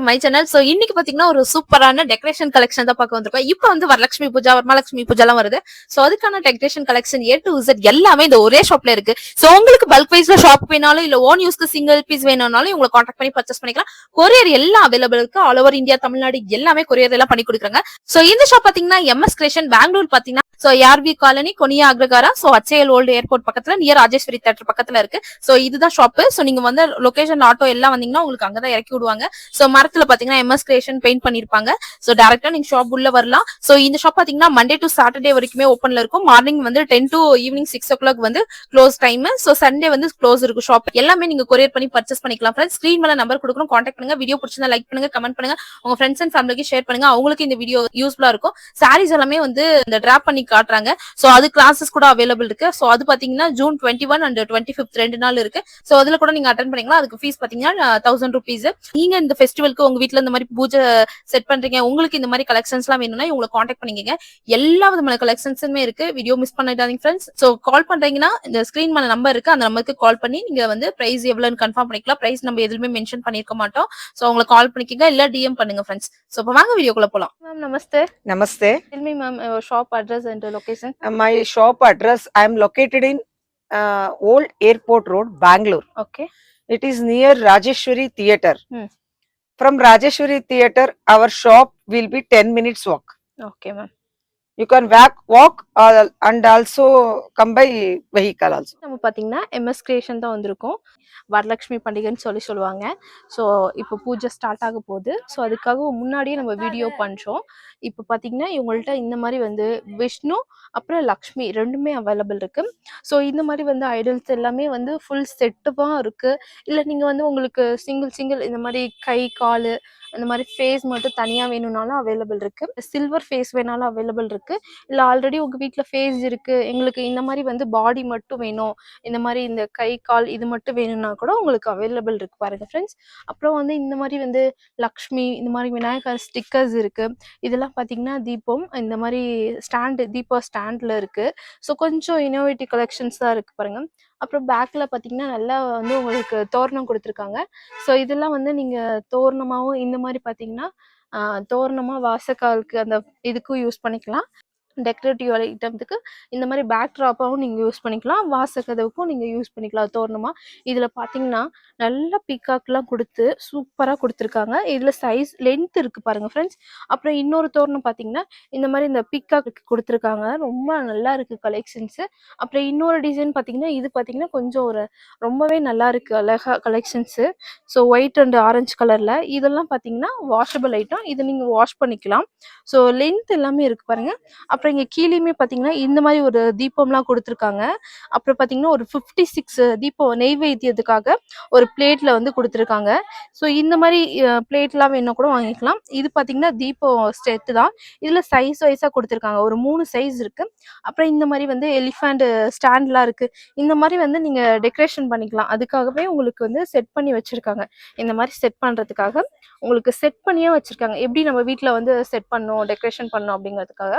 My channel. So இன்னைக்கு பாத்தீங்கன்னா ஒரு சூப்பரான டெக்கரேஷன் கலெக்ஷன் தான் பார்க்க வந்திருக்கோம். இப்போ வந்து வரலட்சுமி பூஜா, வரமலட்சுமி பூஜா எல்லாம் வருது. சோ அதுக்கான decoration collection A to Z எல்லாமே இந்த ஒரே ஷாப்ல இருக்கு. சோ உங்களுக்கு பல்க் வைஸ்ல ஷாப் வேணாலும் இல்ல ஓன் யூஸ்க்கு சிங்கிள் பீஸ் வேணும்னாலும் இவங்களை கான்டாக்ட் பண்ணி பர்ச்சேஸ் பண்ணிக்கலாம். கொரியர் எல்லாம் அவைலபிள் இருக்கு. ஆல் ஓவர் இந்தியா, தமிழ்நாடு எல்லாமே கொரியர் எல்லாம் பண்ணி கொடுக்குறாங்க. சோ இந்த ஷாப் பாத்தீங்கன்னா MS கிரியேஷன் பெங்களூர் பாத்தீங்கன்னா so ARV colony, Konena Agrahara, so HAL old airport பக்கத்துல நியர் ராஜேஸ்வரி தியேட்டர் பக்கத்துல இருக்கு. சோ இதுதான் ஷாப். சோ நீங்க வந்து லொகேஷன் ஆட்டோ எல்லாம் வந்தீங்கன்னா உங்களுக்கு அங்கதான் இறக்கி விடுவாங்க. சோ மரத்துல பாத்தீங்கன்னா MS கிரியேஷன் பெயிண்ட் பண்ணிருப்பாங்க. சோ டைரக்டா நீங்க ஷாப் உள்ள வரலாம். சோ இந்த ஷாப் பாத்தீங்கன்னா மண்டே டு சாட்டர்டே வரைக்குமே ஓப்பன்ல இருக்கும். மார்னிங் வந்து 10 to ஈவினிங் 6 o'clock வந்து க்ளோஸ் டைம். சோ சண்டே வந்து க்ளோஸ் இருக்கும் ஷாப். எல்லாமே நீங்க கொரியர் பண்ணி பர்ச்சேஸ் பண்ணிக்கலாம். ஃப்ரெண்ட்ஸ் ஸ்கிரீன் மேல நம்பர் கொடுக்கணும், கான்டாக்ட் பண்ணுங்க. வீடியோ பிடிச்சிருந்தா லைக் பண்ணுங்க, கமெண்ட் பண்ணுங்க. உங்க ஃப்ரெண்ட்ஸ் அண்ட் ஃபேமிலிக்கு ஷேர் பண்ணுங்க. அவங்களுக்கு இந்த வீடியோ யூஸ்ஃபுல்லா இருக்கும். சாரீஸ் எல்லாமே வந்து இந்த டிராப் பண்ணி காட்டுறாங்க. சோ அது கிளாஸஸ் கூட அவைலபிள் இருக்கு. சோ அது பாத்தீங்கன்னா ஜூன் 21 and 25 2 நாள் இருக்கு. சோ அதுல கூட நீங்க அட்டெண்ட் பண்ணீங்களா. அதுக்கு ஃபீஸ் பாத்தீங்கன்னா 1000 rupees. நீங்க இந்த ஃபெஸ்டிவலுக்கு உங்க வீட்ல இந்த மாதிரி பூஜை செட் பண்றீங்க, உங்களுக்கு இந்த மாதிரி கலெக்ஷன்ஸ் எல்லாம் வேணும்னா இவங்களை கான்டாக்ட் பண்ணிக்கங்க. எல்லா விதமான கலெக்ஷன்ஸுமே இருக்கு. வீடியோ மிஸ் பண்ணிடாதீங்க ஃப்ரெண்ட்ஸ். சோ கால் பண்றீங்கன்னா இந்த ஸ்கிரீன் மேல நம்பர் இருக்கு, அந்த நம்பருக்கு கால் பண்ணி நீங்க வந்து பிரைஸ் எவ்வளவுன்னு கன்ஃபார்ம் பண்ணிக்கலாம். பிரைஸ் நம்ம எதுவுமே மென்ஷன் பண்ணிருக்க மாட்டோம். சோ உங்களை கால் பண்ணிக்கங்க இல்ல DM பண்ணுங்க ஃப்ரெண்ட்ஸ். சோ இப்ப வாங்க வீடியோக்குள்ள போலாம். Ma'am Namaste. Namaste. Tell me ma'am shop address and location. My shop address, I am located in Old Airport Road, Bangalore. Okay. It is near Rajeshwari Theatre. From Rajeshwari Theatre, our shop will be 10 minutes walk. Okay ma'am. You can walk and also come by vehicle also. நம்ம பாத்தீங்கன்னா MS creation தான் வந்திருக்கோம். வரலட்சுமி பண்டிகைன்னு சொல்லுவாங்க. So இப்போ பூஜை start ஆக போகுது. ஸோ அதுக்காக முன்னாடியே நம்ம வீடியோ பண்ணுறோம். இப்போ பார்த்தீங்கன்னா இவங்கள்ட்ட இந்த மாதிரி வந்து விஷ்ணு அப்புறம் லக்ஷ்மி ரெண்டுமே அவைலபிள் இருக்கு. ஸோ இந்த மாதிரி வந்து ஐடல்ஸ் எல்லாமே வந்து ஃபுல் செட்டுவாக இருக்கு. இல்லை நீங்கள் வந்து உங்களுக்கு சிங்கிள் இந்த மாதிரி கை கால் அந்த மாதிரி ஃபேஸ் மட்டும் தனியாக வேணும்னாலும் அவைலபிள் இருக்கு. சில்வர் ஃபேஸ் வேணாலும் அவைலபிள் இருக்கு. இல்லை ஆல்ரெடி உங்கள் வீட்டில் ஃபேஸ் இருக்கு, எங்களுக்கு இந்த மாதிரி வந்து பாடி மட்டும் வேணும், இந்த மாதிரி இந்த கை கால் இது மட்டும் வேணும்னா கூட உங்களுக்கு அவைலபிள் இருக்கு பாருங்க ஃப்ரெண்ட்ஸ். அப்புறம் வந்து இந்த மாதிரி வந்து லக்ஷ்மி, இந்த மாதிரி விநாயகர் ஸ்டிக்கர்ஸ் இருக்கு. இதெல்லாம் பார்த்தீங்கன்னா தீபம் இந்த மாதிரி தீபா ஸ்டாண்ட்ல இருக்கு. ஸோ கொஞ்சம் இனோவேட்டிவ் கலெக்ஷன்ஸ் தான் இருக்கு பாருங்க. அப்புறம் பேக்ல பார்த்தீங்கன்னா நல்லா வந்து உங்களுக்கு தோரணம் கொடுத்துருக்காங்க. ஸோ இதெல்லாம் வந்து நீங்க தோரணமாகவும் இந்த மாதிரி பார்த்தீங்கன்னா தோரணமா வாசக்காலுக்கு அந்த இதுக்கும் யூஸ் பண்ணிக்கலாம். டெக்கரேட்டிவ் ஐட்டத்துக்கு இந்த மாதிரி பேக் ட்ராப்பாகவும் நீங்கள் யூஸ் பண்ணிக்கலாம், வாசக்கதவுக்கும் நீங்கள் யூஸ் பண்ணிக்கலாம் தோரணமா. இதில் பார்த்தீங்கன்னா நல்ல பீக்காக்லாம் கொடுத்து சூப்பராக கொடுத்துருக்காங்க. இதில் சைஸ் லென்த் இருக்குது பாருங்கள் ஃப்ரெண்ட்ஸ். அப்புறம் இன்னொரு தோரணம் பார்த்தீங்கன்னா இந்த மாதிரி இந்த பீக்காக் கொடுத்துருக்காங்க, ரொம்ப நல்லா இருக்குது கலெக்ஷன்ஸு. அப்புறம் இன்னொரு டிசைன் பார்த்தீங்கன்னா இது பார்த்தீங்கன்னா கொஞ்சம் ரொம்பவே நல்லா இருக்குது அழகா collections. So white and orange கலரில் இதெல்லாம் பார்த்தீங்கன்னா வாஷபிள் ஐட்டம், இதை நீங்கள் வாஷ் பண்ணிக்கலாம். ஸோ லென்த் எல்லாமே இருக்குது பாருங்கள். அப்புறம் இங்கே கீழேயுமே பார்த்தீங்கன்னா இந்த மாதிரி ஒரு தீபம்லாம் கொடுத்துருக்காங்க. அப்புறம் பார்த்தீங்கன்னா ஒரு 56 தீபம் நெய்வேத்தியத்துக்காக ஒரு பிளேட்டில் வந்து கொடுத்துருக்காங்க. ஸோ இந்த மாதிரி பிளேட்லாம் வேணும் கூட வாங்கிக்கலாம். இது பார்த்தீங்கன்னா தீபம் செட்டு தான். இதில் சைஸ் வைஸாக கொடுத்துருக்காங்க, ஒரு 3 சைஸ் இருக்குது. அப்புறம் இந்த மாதிரி வந்து எலிஃபண்ட் ஸ்டாண்ட்லாம் இருக்குது. இந்த மாதிரி வந்து நீங்கள் டெக்கரேஷன் பண்ணிக்கலாம். அதுக்காகவே உங்களுக்கு வந்து செட் பண்ணி வச்சுருக்காங்க. இந்த மாதிரி செட் பண்ணுறதுக்காக உங்களுக்கு செட் பண்ணியே வச்சுருக்காங்க, எப்படி நம்ம வீட்டில் வந்து செட் பண்ணணும் டெக்கரேஷன் பண்ணணும் அப்படிங்கிறதுக்காக.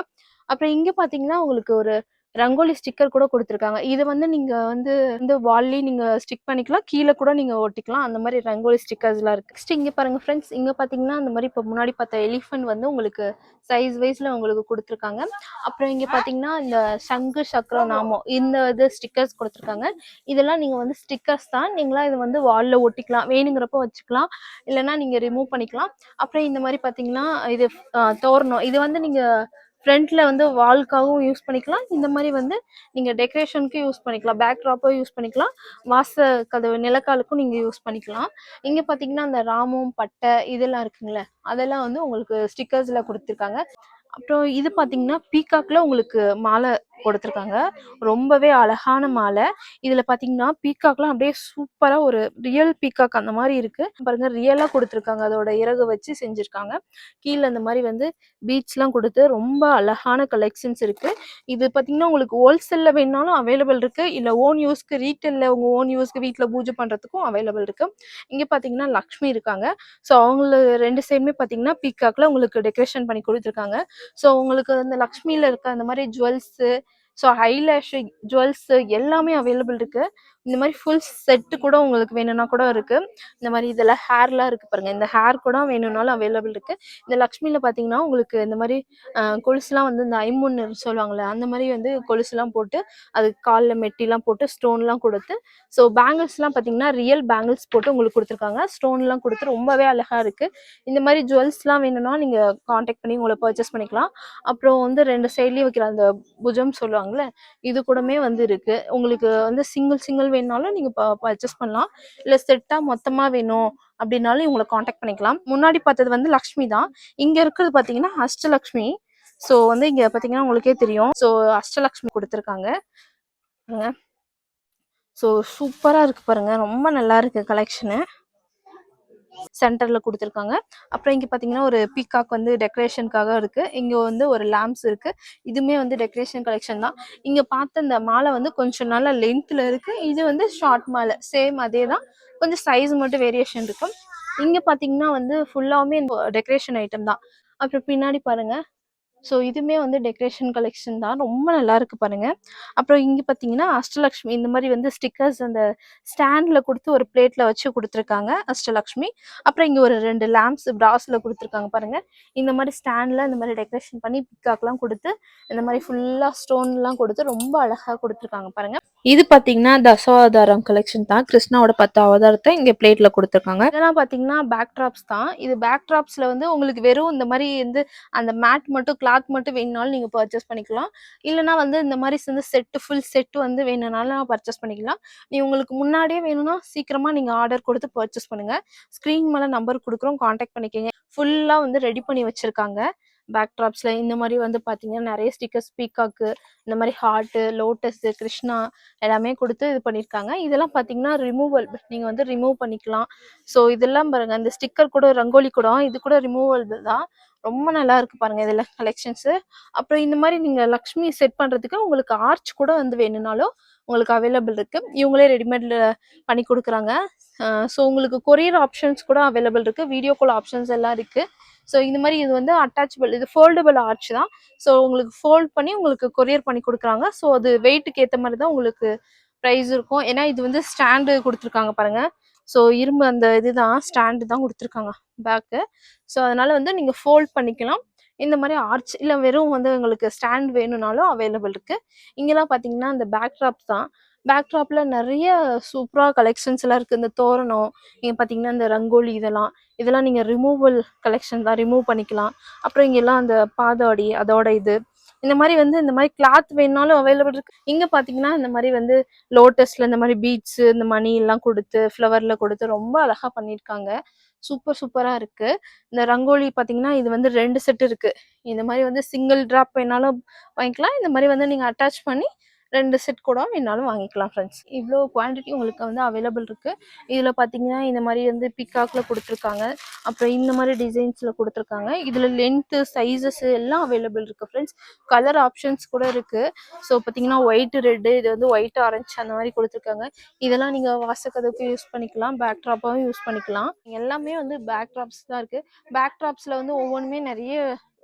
அப்புறம் இங்க பாத்தீங்கன்னா உங்களுக்கு ஒரு ரங்கோலி ஸ்டிக்கர் கூட கொடுத்துருக்காங்க. இதை வந்து நீங்க வந்து இந்த வால்லி நீங்க ஸ்டிக் பண்ணிக்கலாம், கீழே கூட நீங்க ஒட்டிக்கலாம். அந்த மாதிரி ரங்கோலி ஸ்டிக்கர்ஸ்லாம் இருக்கு. நெக்ஸ்ட் இங்க பாருங்க ஃப்ரெண்ட்ஸ், இங்க பாத்தீங்கன்னா அந்த மாதிரி இப்போ முன்னாடி பார்த்த எலிஃபண்ட் வந்து உங்களுக்கு சைஸ் வைஸ்ல உங்களுக்கு கொடுத்துருக்காங்க. அப்புறம் இங்க பாத்தீங்கன்னா இந்த சங்கு சக்கரம் நாமம் இந்த இது ஸ்டிக்கர்ஸ் கொடுத்துருக்காங்க. இதெல்லாம் நீங்க வந்து ஸ்டிக்கர்ஸ் தான், நீங்களா இதை வந்து வால்ல ஒட்டிக்கலாம், வேணுங்கிறப்ப வச்சுக்கலாம், இல்லைன்னா நீங்க ரிமூவ் பண்ணிக்கலாம். அப்புறம் இந்த மாதிரி பாத்தீங்கன்னா இது தோரணம், இது வந்து நீங்க ஃப்ரண்ட்ல வந்து வால்காகவும் யூஸ் பண்ணிக்கலாம், இந்த மாதிரி வந்து நீங்க டெக்கரேஷனுக்கு யூஸ் பண்ணிக்கலாம், பேக் ட்ராப்போ யூஸ் பண்ணிக்கலாம், வாச கதவு நிலக்காலுக்கும் நீங்க யூஸ் பண்ணிக்கலாம். இங்க பாத்தீங்கன்னா அந்த ராமம் பட்டை இதெல்லாம் இருக்குங்களே, அதெல்லாம் வந்து உங்களுக்கு ஸ்டிக்கர்ஸ்ல கொடுத்துருக்காங்க. அப்புறம் இது பாத்தீங்கன்னா பீகாக்ல உங்களுக்கு மாலை கொடுத்துருக்காங்க, ரொம்பவே அழகான மாலை. இதுல பாத்தீங்கன்னா பீகாக்லாம் அப்படியே சூப்பரா ஒரு ரியல் பீகாக் அந்த மாதிரி இருக்கு பாருங்க, ரியலா கொடுத்துருக்காங்க, அதோட இறகு வச்சு செஞ்சிருக்காங்க. கீழே அந்த மாதிரி வந்து பீட்ஸ் எல்லாம் கொடுத்து ரொம்ப அழகான கலெக்ஷன்ஸ் இருக்கு. இது பாத்தீங்கன்னா உங்களுக்கு ஹோல்சேல்ல வேணாலும் அவைலபிள் இருக்கு, இல்ல ஓன் யூஸ்க்கு ரீட்டைல்ல உங்க ஓன் யூஸ்க்கு வீட்டுல பூஜை பண்றதுக்கும் அவைலபிள் இருக்கு. இங்க பாத்தீங்கன்னா லக்ஷ்மி இருக்காங்க. ஸோ அவங்களுக்கு ரெண்டு சைடுமே பாத்தீங்கன்னா பீகாக்ல உங்களுக்கு டெக்கரேஷன் பண்ணி கொடுத்துருக்காங்க. ஸோ உங்களுக்கு அந்த லக்ஷ்மியில இருக்க அந்த மாதிரி ஜுவல்ஸு, ஸோ ஐலேஷ் ஜுவல்ஸ் எல்லாமே அவைலபிள் இருக்கு. இந்த மாதிரி ஃபுல் செட்டு கூட உங்களுக்கு வேணும்னா கூட இருக்குது. இந்த மாதிரி இதெல்லாம் ஹேர்லாம் இருக்குது பாருங்கள், இந்த ஹேர் கூட வேணும்னாலும் அவைலபிள் இருக்குது. இந்த லக்ஷ்மியில் பார்த்தீங்கன்னா உங்களுக்கு இந்த மாதிரி கொலுசுலாம் வந்து இந்த ஐமுன்னு சொல்லுவாங்கள்ல, அந்த மாதிரி வந்து கொலுசுலாம் போட்டு அதுக்கு காலில் மெட்டிலாம் போட்டு ஸ்டோன்லாம் கொடுத்து, ஸோ பேங்கிள்ஸ்லாம் பார்த்தீங்கன்னா ரியல் பேங்கிள்ஸ் போட்டு உங்களுக்கு கொடுத்துருக்காங்க. ஸ்டோன்லாம் கொடுத்து ரொம்பவே அழகாக இருக்குது. இந்த மாதிரி ஜுவல்ஸ்லாம் வேணும்னா நீங்கள் காண்டாக்ட் பண்ணி உங்களை பர்ச்சேஸ் பண்ணிக்கலாம். அப்புறம் வந்து 2 சைட்லேயும் வைக்கிற அந்த புஜம் சொல்லுவாங்கள்ல, இது கூடமே வந்து இருக்குது. உங்களுக்கு வந்து சிங்கிள் வேணுனாலும் நீங்கள் பர்ச்சேஸ் பண்ணலாம். இல்லை செட்டாக மொத்தமாக வேணும் அப்படின்னாலும் இவங்களை காண்டாக்ட் பண்ணிக்கலாம். முன்னாடி பார்த்தது வந்து லக்ஷ்மி தான். இங்கே இருக்கிறது பார்த்தீங்கன்னா அஷ்டலக்ஷ்மி. ஸோ வந்து இங்கே பார்த்தீங்கன்னா உங்களுக்கே தெரியும். ஸோ அஷ்டலக்ஷ்மி கொடுத்துருக்காங்க. ஸோ சூப்பராக இருக்குது பாருங்கள், ரொம்ப நல்லா இருக்குது கலெக்ஷனு. சென்டரில் கொடுத்துருக்காங்க. அப்புறம் இங்கே பார்த்தீங்கன்னா ஒரு பீகாக் வந்து டெக்கரேஷனுக்காக இருக்குது. இங்கே வந்து ஒரு லேம்ப்ஸ் இருக்குது. இதுவுமே வந்து டெக்கரேஷன் கலெக்ஷன் தான். இங்கே பார்த்த இந்த மாலை வந்து கொஞ்சம் நல்ல லென்த்தில் இருக்குது. இது வந்து ஷார்ட் மாலை, சேம் அதே தான், கொஞ்சம் சைஸ் மட்டும் வேரியேஷன் இருக்கும். இங்கே பார்த்தீங்கன்னா வந்து ஃபுல்லாகவுமே டெக்கரேஷன் ஐட்டம் தான். அப்புறம் பின்னாடி பாருங்கள், ஸோ இதுவுமே வந்து டெக்கரேஷன் கலெக்ஷன் தான், ரொம்ப நல்லா இருக்கு பாருங்க. அப்புறம் இங்கே பார்த்தீங்கன்னா அஷ்டலக்ஷ்மி இந்த மாதிரி வந்து ஸ்டிக்கர்ஸ் அந்த ஸ்டாண்டில் கொடுத்து ஒரு பிளேட்டில் வச்சு கொடுத்துருக்காங்க அஷ்டலக்ஷ்மி. அப்புறம் இங்கே ஒரு 2 லேம்ப்ஸ் பிராஸில் கொடுத்துருக்காங்க பாருங்க. இந்த மாதிரி ஸ்டாண்டில் இந்த மாதிரி டெக்கரேஷன் பண்ணி பிக்காக்லாம் கொடுத்து இந்த மாதிரி ஃபுல்லாக ஸ்டோன்லாம் கொடுத்து ரொம்ப அழகாக கொடுத்துருக்காங்க பாருங்க. இது பார்த்தீங்கன்னா தசாவதாரம் கலெக்ஷன் தான். கிருஷ்ணாவோட 10 அவதாரத்தை இங்கே பிளேட்டில் கொடுத்துருக்காங்க. இதெல்லாம் பார்த்தீங்கன்னா பேக் ட்ராப்ஸ் தான். இது பேக் ட்ராப்ஸில் வந்து உங்களுக்கு வெறும் இந்த மாதிரி வந்து அந்த மேட் மட்டும் கிளாத் மட்டும் வேணுனாலும் நீங்கள் பர்ச்சேஸ் பண்ணிக்கலாம். இல்லைனா வந்து இந்த மாதிரி வந்து செட்டு ஃபுல் செட்டு வந்து வேணும்னாலும் பர்ச்சேஸ் பண்ணிக்கலாம். நீ உங்களுக்கு முன்னாடியே வேணும்னா சீக்கிரமாக நீங்கள் ஆர்டர் கொடுத்து பர்ச்சேஸ் பண்ணுங்கள். ஸ்க்ரீன் மேலே நம்பர் கொடுக்குறோம், காண்டாக்ட் பண்ணிக்கோங்க. ஃபுல்லாக வந்து ரெடி பண்ணி வச்சுருக்காங்க. பேக் ட்ராப்ஸில் இந்த மாதிரி வந்து பார்த்தீங்கன்னா நிறைய ஸ்டிக்கர்ஸ், பீகாக்கு, இந்த மாதிரி ஹார்ட்டு, லோட்டஸு, கிருஷ்ணா எல்லாமே கொடுத்து இது பண்ணியிருக்காங்க. இதெல்லாம் பார்த்தீங்கன்னா ரிமூவல், நீங்கள் வந்து ரிமூவ் பண்ணிக்கலாம். ஸோ இதெல்லாம் பாருங்கள், இந்த ஸ்டிக்கர் கூட ரங்கோலி கூட இது கூட ரிமூவல் தான். ரொம்ப நல்லா இருக்கு பாருங்க இதெல்லாம் கலெக்ஷன்ஸு. அப்புறம் இந்த மாதிரி நீங்கள் லக்ஷ்மி செட் பண்ணுறதுக்கு உங்களுக்கு ஆர்ச் கூட வந்து வேணும்னாலும் உங்களுக்கு அவைலபிள் இருக்குது. இவங்களே ரெடிமேடில் பண்ணி கொடுக்குறாங்க. ஸோ உங்களுக்கு கொரியர் ஆப்ஷன்ஸ் கூட அவைலபிள் இருக்குது. வீடியோ கால் ஆப்ஷன்ஸ் எல்லாம் இருக்குது. ஸோ இந்த மாதிரி இது வந்து அட்டாச்சபிள், இது ஃபோல்டபுள் ஆர்ச் தான். ஸோ உங்களுக்கு ஃபோல்ட் பண்ணி உங்களுக்கு கொரியர் பண்ணி கொடுக்குறாங்க. ஸோ அது வெயிட்டுக்கு ஏற்ற மாதிரி தான் உங்களுக்கு ப்ரைஸ் இருக்கும். ஏன்னா இது வந்து ஸ்டாண்டு கொடுத்துருக்காங்க பாருங்கள். ஸோ இரும்பு அந்த இதுதான் ஸ்டாண்டு தான் கொடுத்துருக்காங்க பேக்கு. ஸோ அதனால் வந்து நீங்கள் ஃபோல்ட் பண்ணிக்கலாம். இந்த மாதிரி ஆர்ச் இல்லை வெறும் வந்து உங்களுக்கு ஸ்டாண்ட் வேணும்னாலும் அவைலபிள் இருக்குது. இங்கெல்லாம் பார்த்தீங்கன்னா இந்த பேக் ட்ராப்ஸ் தான். பேக் ட்ராப்பில் நிறைய சூப்பராக கலெக்ஷன்ஸ் எல்லாம் இருக்குது. இந்த தோரணம், நீங்கள் பார்த்தீங்கன்னா இந்த ரங்கோலி, இதெல்லாம் நீங்கள் ரிமூவல் கலெக்ஷன் தான், ரிமூவ் பண்ணிக்கலாம். அப்புறம் இங்கெல்லாம் அந்த பாதாடி அதோட இது, இந்த மாதிரி வந்து இந்த மாதிரி கிளாத் வேணுனாலும் அவைலபிள் இருக்கு. இங்க பாத்தீங்கன்னா இந்த மாதிரி வந்து லோட்டஸ்ல இந்த மாதிரி பீட்ஸ், இந்த மணி எல்லாம் கொடுத்து ஃப்ளவர்ல கொடுத்து ரொம்ப அழகா பண்ணியிருக்காங்க. சூப்பரா இருக்கு. இந்த ரங்கோலி பாத்தீங்கன்னா இது வந்து 2 செட் இருக்கு. இந்த மாதிரி வந்து சிங்கிள் டிராப் வேணாலும் வாங்கிக்கலாம். இந்த மாதிரி வந்து நீங்க அட்டாச் பண்ணி 2 செட் கூட வேணாலும் வாங்கிக்கலாம் ஃப்ரெண்ட்ஸ். இவ்வளோ குவான்டிட்டி உங்களுக்கு வந்து அவைலபிள் இருக்கு. இதுல பாத்தீங்கன்னா இந்த மாதிரி வந்து பிகாக்ல கொடுத்துருக்காங்க. அப்புறம் இந்த மாதிரி டிசைன்ஸ்ல கொடுத்துருக்காங்க. இதுல லென்த்து, சைஸஸ் எல்லாம் அவைலபிள் இருக்கு ஃப்ரெண்ட்ஸ். கலர் ஆப்ஷன்ஸ் கூட இருக்கு. ஸோ பார்த்தீங்கன்னா ஒயிட், ரெட்டு, இது வந்து ஒயிட், ஆரஞ்சு அந்த மாதிரி கொடுத்துருக்காங்க. இதெல்லாம் நீங்கள் வாசக்கதவுக்கு யூஸ் பண்ணிக்கலாம், பேக் ட்ராப்பாகவும் யூஸ் பண்ணிக்கலாம். எல்லாமே வந்து பேக் ட்ராப்ஸ் தான் இருக்குது. பேக் ட்ராப்ஸில் வந்து ஒவ்வொன்றுமே நிறைய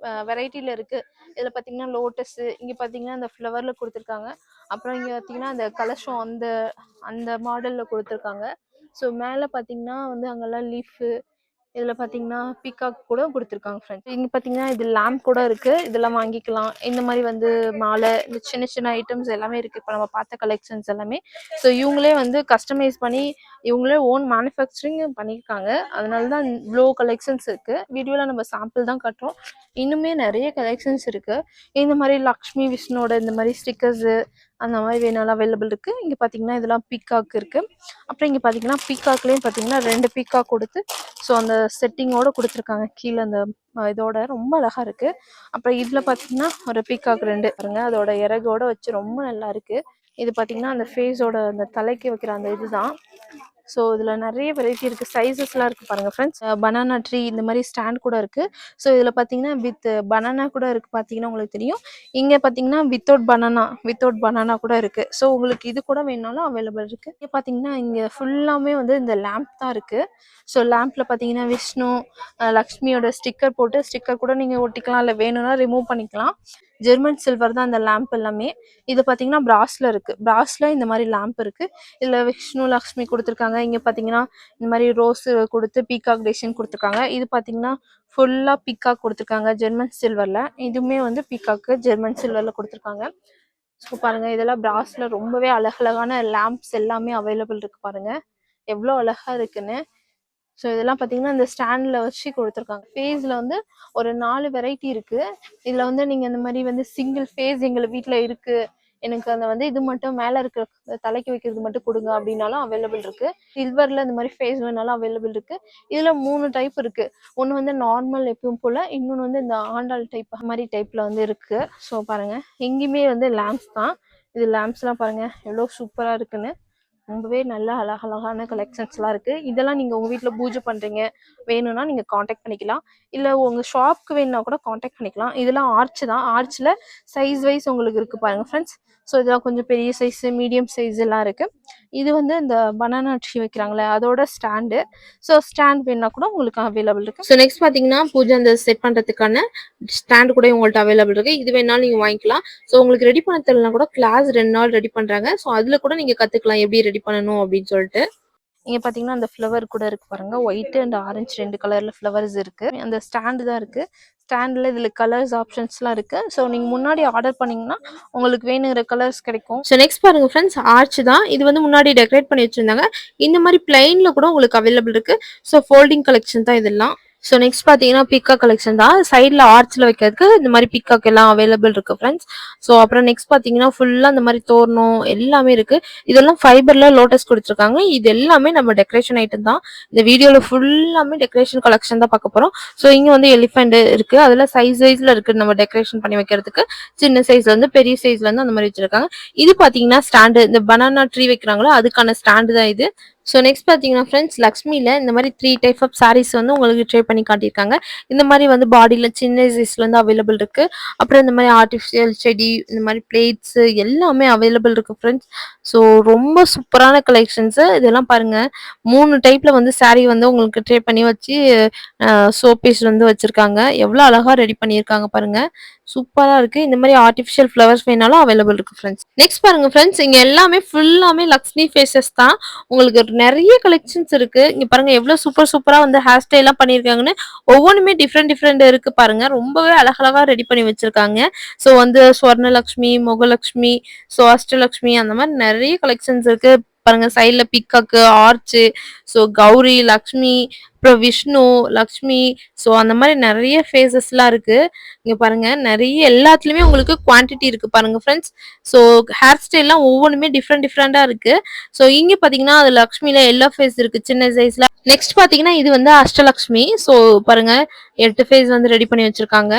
வெரைட்டியில் இருக்குது. இதில் பார்த்தீங்கன்னா லோட்டஸு, இங்கே பார்த்தீங்கன்னா அந்த ஃப்ளவரில் கொடுத்துருக்காங்க. அப்புறம் இங்கே பார்த்தீங்கன்னா அந்த கலசம் அந்த அந்த மாடலில் கொடுத்துருக்காங்க. ஸோ மேலே பார்த்தீங்கன்னா வந்து அங்கெல்லாம் லீஃபு, இதில் பார்த்தீங்கன்னா பீகாக் கூட கொடுத்துருக்காங்க ஃப்ரெண்ட்ஸ். இங்கே பார்த்தீங்கன்னா இது லேம்ப் கூட இருக்குது, இதெல்லாம் வாங்கிக்கலாம். இந்த மாதிரி வந்து மாலை, இந்த சின்ன சின்ன ஐட்டம்ஸ் எல்லாமே இருக்குது. இப்போ நம்ம பார்த்த கலெக்ஷன்ஸ் எல்லாமே ஸோ இவங்களே வந்து கஸ்டமைஸ் பண்ணி இவங்களே ஓன் மேனுஃபேக்சரிங் பண்ணியிருக்காங்க. அதனால தான் இவ்வளோ கலெக்ஷன்ஸ் இருக்குது. வீடியோவில் நம்ம சாம்பிள் தான் கட்டுறோம். இன்னுமே நிறைய கலெக்ஷன்ஸ் இருக்குது. இந்த மாதிரி லக்ஷ்மி விஷ்ணுவோட இந்த மாதிரி ஸ்டிக்கர்ஸு அந்த மாதிரி வேணாலும் அவைலபிள் இருக்குது. இங்கே பார்த்தீங்கன்னா இதெல்லாம் பீகாக் இருக்குது. அப்புறம் இங்கே பார்த்தீங்கன்னா பீகாக்லேயும் பார்த்தீங்கன்னா 2 பீகாக் கொடுத்து ஸோ அந்த செட்டிங்கோட கொடுத்துருக்காங்க. கீழே அந்த இதோட ரொம்ப அழகா இருக்கு. அப்புறம் இதுல பார்த்தீங்கன்னா ஒரு பீகாக் 2 பாருங்க, அதோட இறகோட வச்சு ரொம்ப நல்லா இருக்கு. இது பார்த்தீங்கன்னா அந்த ஃபேஸோட அந்த தலைக்கு வைக்கிற அந்த இதுதான். ஸோ இதில் நிறைய வெரைட்டி இருக்குது, சைஸஸ்லாம் இருக்குது பாருங்கள் ஃப்ரெண்ட்ஸ். பனானா ட்ரீ இந்த மாதிரி ஸ்டாண்ட் கூட இருக்குது. ஸோ இதில் பார்த்தீங்கன்னா வித் பனானா கூட இருக்குது, பார்த்தீங்கன்னா உங்களுக்கு தெரியும். இங்கே பார்த்தீங்கன்னா வித்தவுட் பனானா கூட இருக்குது. ஸோ உங்களுக்கு இது கூட வேணாலும் அவைலபிள் இருக்குது. இங்கே பார்த்தீங்கன்னா இங்கே ஃபுல்லாமே வந்து இந்த லேம்ப் தான் இருக்குது. ஸோ லேம்பில் பார்த்தீங்கன்னா விஷ்ணு, லக்ஷ்மியோட ஸ்டிக்கர் போட்டு ஸ்டிக்கர் கூட நீங்கள் ஒட்டிக்கலாம், இல்லை வேணும்னா ரிமூவ் பண்ணிக்கலாம். ஜெர்மன் சில்வர் தான் அந்த லேம்ப் எல்லாமே. இது பார்த்தீங்கன்னா பிராஸ்ல இருக்கு. பிராஸ்ல இந்த மாதிரி லேம்ப் இருக்கு. இதுல விஷ்ணு லக்ஷ்மி கொடுத்துருக்காங்க. இங்க பார்த்தீங்கன்னா இந்த மாதிரி ரோஸ் கொடுத்து பீகாக் டிசைன் கொடுத்துருக்காங்க. இது பார்த்தீங்கன்னா ஃபுல்லா பீகாக் கொடுத்துருக்காங்க ஜெர்மன் சில்வர்ல. இதுவுமே வந்து பீகாக்கு ஜெர்மன் சில்வர்ல கொடுத்துருக்காங்க. ஸோ பாருங்க, இதெல்லாம் பிராஸ்ல ரொம்பவே அழகழகான லேம்ப்ஸ் எல்லாமே அவைலபிள் இருக்கு பாருங்க, எவ்வளோ அழகா இருக்குன்னு. ஸோ இதெல்லாம் பார்த்தீங்கன்னா இந்த ஸ்டாண்டில் வச்சு கொடுத்துருக்காங்க. ஃபேஸில் வந்து ஒரு 4 வெரைட்டி இருக்குது. இதில் வந்து நீங்கள் இந்த மாதிரி வந்து சிங்கிள் ஃபேஸ் எங்கள் வீட்டில் இருக்குது, எனக்கு அந்த வந்து இது மட்டும் மேலே இருக்கிற தலைக்கு வைக்கிறது மட்டும் கொடுங்க அப்படின்னாலும் அவைலபிள் இருக்குது. சில்வரில் இந்த மாதிரி ஃபேஸ் வேணாலும் அவைலபிள் இருக்குது. இதில் 3 டைப் இருக்குது. ஒன்று வந்து நார்மல் எப்பவும் போல், இன்னொன்று வந்து இந்த ஆண்டாள் டைப் மாதிரி டைப்பில் வந்து இருக்குது. ஸோ பாருங்கள், எங்கேயுமே வந்து லேம்ப்ஸ் தான். இது லேம்ப்ஸ்லாம் பாருங்கள் எவ்வளோ சூப்பராக இருக்குன்னு. ரொம்பவே நல்ல அழகழகான கலெக்ஷன்ஸ்லாம் இருக்குது. இதெல்லாம் நீங்கள் உங்கள் வீட்டில் பூஜை பண்ணுறீங்க, வேணும்னா நீங்கள் காண்டாக்ட் பண்ணிக்கலாம். இல்லை உங்கள் ஷாப்க்கு வேணும்னா கூட காண்டாக்ட் பண்ணிக்கலாம். இதெல்லாம் ஆர்ச் தான். ஆர்ச்சில் சைஸ் வைஸ் உங்களுக்கு இருக்குது பாருங்கள் ஃப்ரெண்ட்ஸ். ஸோ இதெல்லாம் கொஞ்சம் பெரிய சைஸு, மீடியம் சைஸ் எல்லாம் இருக்குது. இது வந்து இந்த பனானா ட்ரீ வைக்கிறாங்களே அதோட ஸ்டாண்டு. ஸோ ஸ்டாண்ட் வேணுன்னா கூட உங்களுக்கு அவைலபிள் இருக்குது. ஸோ நெக்ஸ்ட் பார்த்தீங்கன்னா பூஜை அந்த செட் பண்ணுறதுக்கான ஸ்டாண்டு கூட உங்கள்கிட்ட அவைலபிள் இருக்குது. இது வேணாலும் நீங்கள் வாங்கிக்கலாம். ஸோ உங்களுக்கு ரெடி பண்ண தெரியலனா கூட கிளாஸ் 2 நாள் ரெடி பண்ணுறாங்க. ஸோ அதில் கூட நீங்கள் கற்றுக்கலாம் எப்படி ரெடி பண்ணணும் அப்படின்னு சொல்லிட்டு. இங்கே பார்த்தீங்கன்னா அந்த ஃப்ளவர் கூட இருக்குது பாருங்கள், ஒயிட் அண்ட் ஆரஞ்சு 2 கலரில் ஃப்ளவர்ஸ் இருக்குது. அந்த ஸ்டாண்டு தான் இருக்குது. ஸ்டாண்டில் இதில் கலர்ஸ் ஆப்ஷன்ஸ்லாம் இருக்குது. ஸோ நீங்கள் முன்னாடி ஆர்டர் பண்ணிங்கன்னா உங்களுக்கு வேணுங்கிற கலர்ஸ் கிடைக்கும். ஸோ நெக்ஸ்ட் பாருங்கள் ஃப்ரெண்ட்ஸ், ஆர்ச் தான். இது வந்து முன்னாடி டெக்கரேட் பண்ணி வச்சுருந்தாங்க. இந்த மாதிரி பிளைனில் கூட உங்களுக்கு அவைலபிள் இருக்குது. ஸோ ஃபோல்டிங் கலெக்ஷன் தான் இதெல்லாம். ஸோ நெக்ஸ்ட் பார்த்தீங்கன்னா பீகாக் கலெக்ஷன் தான். சைடில் ஆர்ச்சில் வைக்கிறதுக்கு இந்த மாதிரி பீகாக் எல்லாம் அவைலபிள் இருக்குது ஃப்ரெண்ட்ஸ். ஸோ அப்புறம் நெக்ஸ்ட் பார்த்தீங்கன்னா ஃபுல்லாக இந்த மாதிரி தோரணம் எல்லாமே இருக்குது. இதெல்லாம் ஃபைபரில் லோட்டஸ் கொடுத்துருக்காங்க. இது எல்லாமே நம்ம டெக்கரேஷன் ஐட்டம் தான். இந்த வீடியோவில் ஃபுல்லாமே டெக்கரேஷன் கலெக்ஷன் தான் பார்க்க போகிறோம். ஸோ இங்கே வந்து எலிஃபெண்ட் இருக்குது. அதில் சைஸ் வைஸில் இருக்குது நம்ம டெக்கரேஷன் பண்ணி வைக்கிறதுக்கு. சின்ன சைஸ்லேருந்து பெரிய சைஸ்லேருந்து அந்த மாதிரி வச்சுருக்காங்க. இது பார்த்தீங்கன்னா ஸ்டாண்டு, இந்த பனானா ட்ரீ வைக்கிறாங்களோ அதுக்கான ஸ்டாண்டு தான் இது. ஸோ நெக்ஸ்ட் பார்த்தீங்கன்னா ஃப்ரெண்ட்ஸ், லக்ஷ்மியில் இந்த மாதிரி 3 டைப் ஆஃப் சாரீஸ் வந்து உங்களுக்கு ட்ரை பண்ணி காட்டியிருக்காங்க. இந்த மாதிரி வந்து பாடியில் சின்ன சைஸ்லேருந்து அவைலபிள் இருக்குது. அப்புறம் இந்த மாதிரி ஆர்டிஃபிஷியல் செடி, இந்த மாதிரி பிளேட்ஸு எல்லாமே அவைலபிள் இருக்குது ஃப்ரெண்ட்ஸ். ஸோ ரொம்ப சூப்பரான கலெக்ஷன்ஸு இதெல்லாம் பாருங்கள். 3 டைப்பில் வந்து சாரீ வந்து உங்களுக்கு ட்ரை பண்ணி வச்சு ஷோபீஸ் வந்து வச்சுருக்காங்க. எவ்வளோ அழகாக ரெடி பண்ணியிருக்காங்க பாருங்கள், சூப்பராக இருக்குது. இந்த மாதிரி ஆர்டிஃபிஷியல் ஃப்ளவர்ஸ் வேணாலும் அவைலபிள் இருக்குது ஃப்ரெண்ட்ஸ். நெக்ஸ்ட் பாருங்கள் ஃப்ரெண்ட்ஸ், இங்கே எல்லாமே ஃபுல்லாமே லக்ஷ்மி ஃபேஸஸ் தான். உங்களுக்கு நிறைய கலெக்ஷன்ஸ் இருக்குது. இங்கே பாருங்கள் எவ்வளோ சூப்பராக வந்து ஹேர் ஸ்டைலாம் பண்ணியிருக்காங்கன்னு. ஒவ்வொன்றுமே டிஃப்ரெண்ட் இருக்குது பாருங்கள். ரொம்பவே அழகழகாக ரெடி பண்ணி வச்சுருக்காங்க. ஸோ வந்து ஸ்வர்ணலக்ஷ்மி, முகலக்ஷ்மி, ஸோ அஷ்டலக்ஷ்மி அந்த மாதிரி நிறைய கலெக்ஷன்ஸ் இருக்குது பாருங்க. சைட்ல பிக்காக்கு, ஆர்ச்சு, ஸோ கௌரி, லக்ஷ்மி, அப்புறம் விஷ்ணு, லக்ஷ்மி, ஸோ அந்த மாதிரி நிறைய ஃபேஸஸ்லாம் இருக்கு. இங்க பாருங்க, நிறைய எல்லாத்துலயுமே உங்களுக்கு குவான்டிட்டி இருக்கு பாருங்க ஃப்ரெண்ட்ஸ். ஸோ ஹேர் ஸ்டைல்லாம் ஒவ்வொன்றுமே டிஃப்ரெண்டா இருக்கு. ஸோ இங்க பாத்தீங்கன்னா அது லக்ஷ்மியில எல்லா ஃபேஸ் இருக்கு சின்ன சைஸ்ல. நெக்ஸ்ட் பாத்தீங்கன்னா இது வந்து அஷ்டலக்ஷ்மி. ஸோ பாருங்க 8 ஃபேஸ் வந்து ரெடி பண்ணி வச்சிருக்காங்க.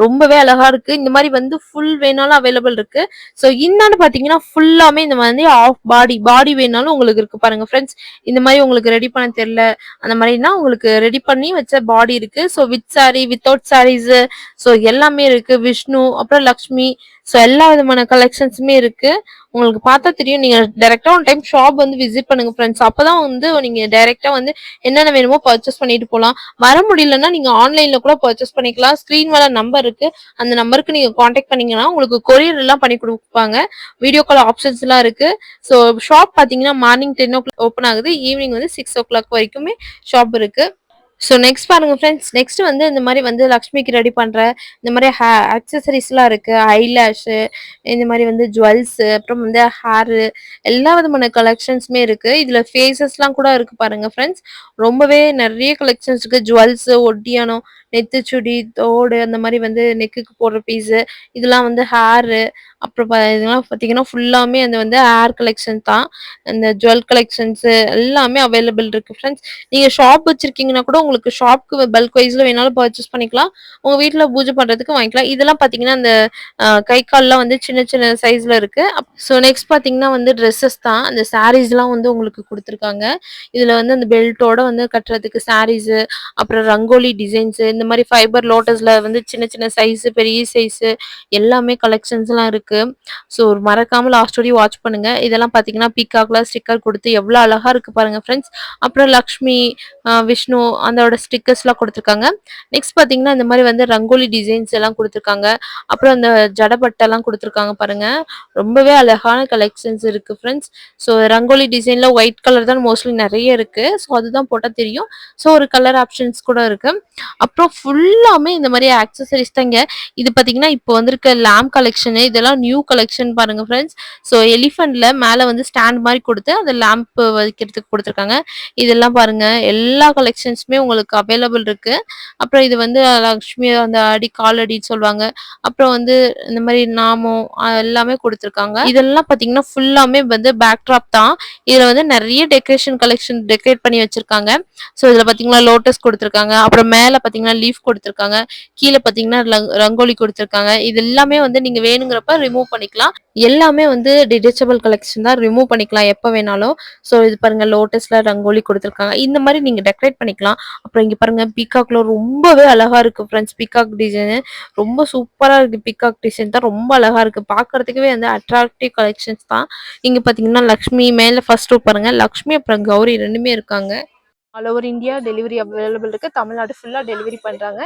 ரொம்பவே அழகா இருக்கு. இந்த மாதிரி வந்து ஃபுல் வேணாலும் அவைலபிள் இருக்கு. ஸோ இன்னான்னு பாத்தீங்கன்னா ஃபுல்லாமே இந்த மாதிரி ஆஃப் பாடி வேணாலும் உங்களுக்கு இருக்கு பாருங்க ஃப்ரெண்ட்ஸ். இந்த மாதிரி உங்களுக்கு ரெடி பண்ண தெரியல அந்த மாதிரினா உங்களுக்கு ரெடி பண்ணி வச்ச பாடி இருக்கு. So with sari, without saris, so எல்லாமே இருக்கு. விஷ்ணு, அப்புறம் லக்ஷ்மி, ஸோ எல்லா விதமான கலெக்ஷன்ஸுமே இருக்கு. உங்களுக்கு பார்த்தா தெரியும். நீங்க டைரக்டா ஒன் டைம் ஷாப் வந்து விசிட் பண்ணுங்க ஃப்ரெண்ட்ஸ். அப்பதான் வந்து நீங்க டைரக்டா வந்து என்னென்ன வேணுமோ பர்ச்சேஸ் பண்ணிட்டு போகலாம். வர முடியலன்னா நீங்க ஆன்லைன்ல கூட பர்ச்சேஸ் பண்ணிக்கலாம். ஸ்கிரீன் மேல நம்பர் இருக்கு, அந்த நம்பருக்கு நீங்க காண்டாக்ட் பண்ணீங்கன்னா உங்களுக்கு கொரியர் எல்லாம் பண்ணி கொடுப்பாங்க. வீடியோ கால் ஆப்ஷன்ஸ் எல்லாம் இருக்கு. ஸோ ஷாப் பாத்தீங்கன்னா மார்னிங் 10 o'clock ஓப்பன் ஆகுது. ஈவினிங் வந்து 6 o'clock வரைக்குமே ஷாப் இருக்கு. ஸோ நெக்ஸ்ட் பாருங்க ஃப்ரெண்ட்ஸ், நெக்ஸ்ட் வந்து இந்த மாதிரி வந்து லக்ஷ்மிக்கு ரெடி பண்ற இந்த மாதிரி அக்சசரிஸ்லாம் இருக்கு. ஐலாஷு, இந்த மாதிரி வந்து ஜுவல்ஸ், அப்புறம் வந்து ஹேரு, எல்லா விதமான கலெக்ஷன்ஸுமே இருக்கு. இதுல ஃபேஸஸ்லாம் கூட இருக்கு பாருங்க ஃப்ரெண்ட்ஸ். ரொம்பவே நிறைய கலெக்ஷன்ஸ் இருக்கு. ஜுவல்ஸ், ஒட்டியானம், நெத்திச்சுடி, தோடு, அந்த மாதிரி வந்து நெக்குக்கு போடுற பீஸு, இதெல்லாம் வந்து ஹேரு, அப்புறம் இதெல்லாம் பார்த்தீங்கன்னா ஃபுல்லாமே அந்த வந்து ஹேர் கலெக்ஷன் தான். அந்த ஜுவல் கலெக்ஷன்ஸ் எல்லாமே அவைலபிள் இருக்கு ஃப்ரெண்ட்ஸ். நீங்க ஷாப் வச்சிருக்கீங்கன்னா கூட உங்களுக்கு ஷாப்க்கு பல்க் வைஸ்ல வேணாலும் பர்ச்சேஸ் பண்ணிக்கலாம். உங்க வீட்டுல பூஜை பண்றதுக்கு வாங்கிக்கலாம். இதெல்லாம் பாத்தீங்கன்னா இந்த கை கால்லாம் வந்து சின்ன சின்ன சைஸ்ல இருக்கு. ஸோ நெக்ஸ்ட் பாத்தீங்கன்னா வந்து ட்ரெஸ்ஸஸ் தான். அந்த சாரீஸ்லாம் வந்து உங்களுக்கு கொடுத்துருக்காங்க. இதுல வந்து அந்த பெல்ட்டோட வந்து கட்டுறதுக்கு சாரீஸ், அப்புறம் ரங்கோலி டிசைன்ஸ், இந்த மாதிரி ஃபைபர் லோட்டஸ்ல வந்து சின்ன சின்ன சைஸ், பெரிய சைஸ் எல்லாமே கலெக்ஷன்ஸ் எல்லாம் இருக்கு. இருக்கு. ஸோ மறக்காம லாஸ்ட் வரையும் வாட்ச் பண்ணுங்க. இதெல்லாம் பார்த்தீங்கன்னா பீகாக்ல ஸ்டிக்கர் கொடுத்து எவ்வளோ அழகா இருக்கு பாருங்க ஃப்ரெண்ட்ஸ். அப்புறம் லக்ஷ்மி, விஷ்ணு அதோட ஸ்டிக்கர்ஸ்லாம் கொடுத்துருக்காங்க. நெக்ஸ்ட் பார்த்தீங்கன்னா இந்த மாதிரி வந்து ரங்கோலி டிசைன்ஸ் எல்லாம் கொடுத்துருக்காங்க. அப்புறம் அந்த ஜடபட்டெல்லாம் கொடுத்துருக்காங்க பாருங்க. ரொம்பவே அழகான கலெக்ஷன்ஸ் இருக்கு ஃப்ரெண்ட்ஸ். ஸோ ரங்கோலி டிசைன்ல ஒயிட் கலர் தான் மோஸ்ட்லி நிறைய இருக்கு. ஸோ அதுதான் போட்டால் தெரியும். ஸோ ஒரு கலர் ஆப்ஷன்ஸ் கூட இருக்கு. அப்புறம் ஃபுல்லாமே இந்த மாதிரி ஆக்சசரிஸ் தாங்க. இது பார்த்தீங்கன்னா இப்போ வந்திருக்க லேம்ப் கலெக்ஷனு, இதெல்லாம் நியூ கலெக்ஷன் பாருங்க ஃப்ரெண்ட்ஸ். ஸோ எலிஃபென்ட்ல மேலே வந்து ஸ்டாண்ட் மாதிரி கொடுத்து அந்த லேம்ப் வைக்கிறதுக்கு கொடுத்துருக்காங்க. இதெல்லாம் பாருங்க எல்லா கலெக்ஷன்ஸுமே உங்களுக்கு அவைலபிள் இருக்கு. அப்புறம் இது வந்து லக்ஷ்மி அந்த அடி காலடின்னு சொல்லுவாங்க. அப்புறம் வந்து இந்த மாதிரி நாமம் எல்லாமே கொடுத்துருக்காங்க. இதெல்லாம் பார்த்தீங்கன்னா ஃபுல்லாமே வந்து பேக்ட்ராப் தான். இதில் வந்து நிறைய டெக்கரேஷன் கலெக்ஷன் டெக்கரேட் பண்ணி வச்சிருக்காங்க. ஸோ இதில் பார்த்தீங்கன்னா லோட்டஸ் கொடுத்துருக்காங்க. அப்புறம் மேலே பார்த்தீங்கன்னா லீஃப் கொடுத்துருக்காங்க. கீழே பார்த்தீங்கன்னா ரங்கோலி கொடுத்துருக்காங்க. இது எல்லாமே வந்து நீங்க வேணுங்கிறப்ப ரிமூவ் பண்ணிக்கலாம். எல்லாமே வந்து டிடச்சபிள் கலெக்ஷன் தான், ரிமூவ் பண்ணிக்கலாம் எப்போ வேணாலும். ஸோ இது பாருங்க லோட்டஸ்ல ரங்கோலி கொடுத்துருக்காங்க. இந்த மாதிரி நீங்க டெக்கரேட் பண்ணிக்கலாம். அப்புறம் இங்க பாருங்க பீகாக்ல ரொம்பவே அழகா இருக்கு ஃப்ரெண்ட்ஸ். பீகாக் டிசைன் ரொம்ப சூப்பரா இருக்கு. பீகாக் டிசைன் தான் ரொம்ப அழகா இருக்கு. பார்க்கறதுக்கவே வந்து அட்ராக்டிவ் கலெக்ஷன்ஸ் தான். இங்க பாத்தீங்கன்னா லக்ஷ்மி மேல ஃபர்ஸ்ட் ரோ பாருங்க, லக்ஷ்மி அப்புறம் கௌரி ரெண்டுமே இருக்காங்க. All over India delivery available இருக்கு. தமிழ்நாடு ஃபுல்லா டெலிவரி பண்றாங்க.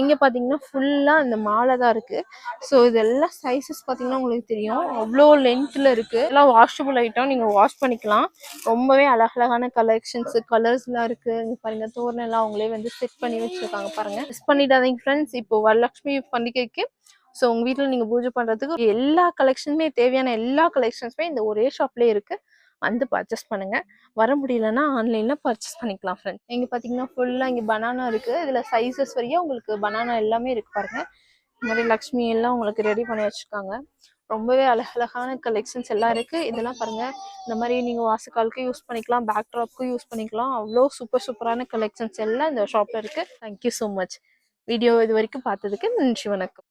இங்க பாத்தீங்கன்னா ஃபுல்லா இந்த மாலை தான் இருக்கு. ஸோ இதெல்லாம் சைஸஸ் பாத்தீங்கன்னா உங்களுக்கு தெரியும் அவ்வளோ லென்த்ல இருக்கு. எல்லாம் வாஷபிள் ஐட்டம், நீங்க வாஷ் பண்ணிக்கலாம். ரொம்பவே அழகழகான கலெக்ஷன்ஸ் கலர்ஸ்லாம் இருக்கு. இங்க பாருங்க தோரணம் எல்லாம் அவங்களே வந்து செட் பண்ணி வச்சிருக்காங்க பாருங்க. மிஸ் பண்ணிடாதீங்க ஃப்ரெண்ட்ஸ். இப்போ வரலட்சுமி பண்டிகைக்கு ஸோ உங்க வீட்டில் நீங்க பூஜை பண்றதுக்கு எல்லா கலெக்ஷனுமே தேவையான எல்லா கலெக்ஷன்ஸுமே இந்த ஒரே ஷாப்லேயே இருக்கு. வந்து பர்ச்சேஸ் பண்ணுங்க. வர முடியலன்னா ஆன்லைன்ல பர்ச்சேஸ் பண்ணிக்கலாம் ஃப்ரெண்ட்ஸ். இங்க பாத்தீங்கன்னா ஃபுல்லா இங்க பனானா இருக்கு. இதுல சைஸஸ் வரையும் உங்களுக்கு பனானா எல்லாமே இருக்கு பாருங்க. இந்த மாதிரி லக்ஷ்மி எல்லாம் உங்களுக்கு ரெடி பண்ணி வச்சிருக்காங்க. ரொம்பவே அழகழகான கலெக்ஷன்ஸ் எல்லாம் இருக்கு. இதெல்லாம் பாருங்க இந்த மாதிரி நீங்க வாசக்காலுக்கு யூஸ் பண்ணிக்கலாம், பேக் ட்ராப்க்கு யூஸ் பண்ணிக்கலாம். அவ்வளோ சூப்பரான கலெக்ஷன்ஸ் எல்லாம் இந்த ஷாப்ல இருக்கு. Thank you so much. வீடியோ இது வரைக்கும் பார்த்ததுக்கு நன்றி, வணக்கம்.